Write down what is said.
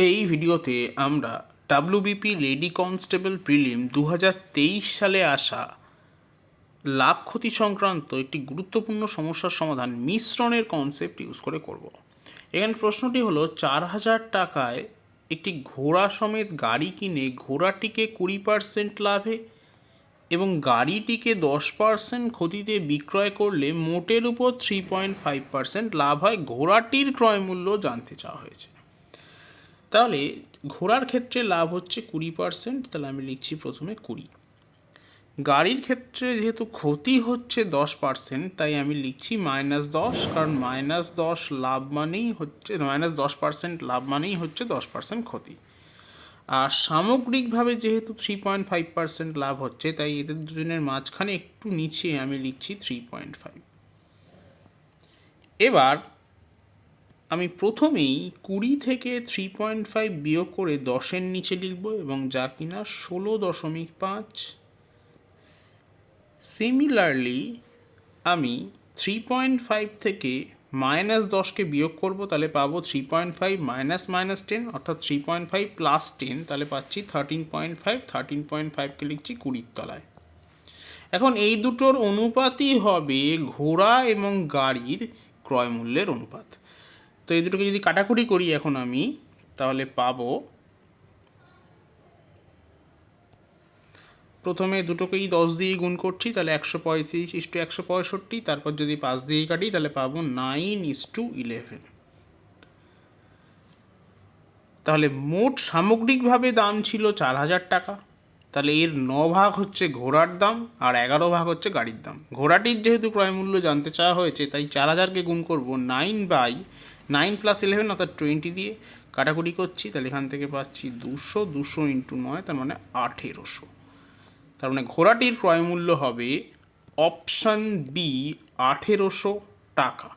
এই ভিডিওতে আমরা ডাব্লিউবিপি লেডি কনস্টেবল প্রিলিম 2023 সালে আসা লাভ ক্ষতি সংক্রান্ত একটি গুরুত্বপূর্ণ সমস্যার সমাধান মিশ্রণের কনসেপ্ট ইউজ করে করব। এখানে প্রশ্নটি হলো 4000 টাকায় একটি ঘোড়া সমেত গাড়ি কিনে ঘোড়াটিকে 20% লাভে এবং গাড়িটিকে 10% ক্ষতিতে বিক্রয় করলে মোটের উপর 3.5% লাভ হয়। ঘোড়াটির ক্রয় মূল্য জানতে চাওয়া হয়েছে। তাহলে ঘোড়ার ক্ষেত্রে লাভ হচ্ছে 20%, তাহলে আমি লিখছি প্রথমে 20। গাড়ির ক্ষেত্রে যেহেতু ক্ষতি হচ্ছে 10%, তাই আমি লিখছি -10, কারণ -10 লাভ মানেই হচ্ছে -10% লাভ মানেই হচ্ছে 10% ক্ষতি। আর সামগ্রিকভাবে যেহেতু 3.5% লাভ হচ্ছে, তাই এদের দুজনের মাঝখানে একটু নিচে আমি লিখছি 3.5। এবার আমি প্রথমেই 20 থেকে 3.5 বিয়োগ করে 10-এর নিচে লিখব এবং যা কিনা 16.5। সিমিলারলি আমি 3.5 থেকে -10কে বিয়োগ করব, তাহলে পাবো 3.5 -10, অর্থাৎ 3.5 + 10, তাহলে পাচ্ছি 13.5। 13.5কে লিখছি 20-র তলায়। এখন এই দুটোর অনুপাতই হবে ঘোড়া এবং গাড়ির ক্রয় মূল্যের অনুপাত। তো এই দুটোকে যদি কাটাকুটি করি এখন আমি, তাহলে পাবো, প্রথমে দুটোকেই 10 দিয়ে গুণ করছি, তাহলে 135:165। তারপর যদি 5 দিয়ে কাটি তাহলে পাবো 9:11। তাহলে মোট সামগ্রিকভাবে দাম ছিল 4000 টাকা। তাহলে এর 9 ভাগ হচ্ছে ঘোড়ার দাম আর 11 ভাগ হচ্ছে গাড়ির দাম। ঘোড়াটির যেহেতু ক্রয় মূল্য জানতে চাওয়া হয়েছে, তাই 4000কে গুণ করব 9 + 11 অর্থাৎ 20 দিয়ে, কাটাকুটি করছি, তাহলে এখান থেকে পাচ্ছি 200। 200 × 9, তার মানে 1800। তার মানে ঘোড়াটির ক্রয় মূল্য হবে অপশান বি, 1800 টাকা।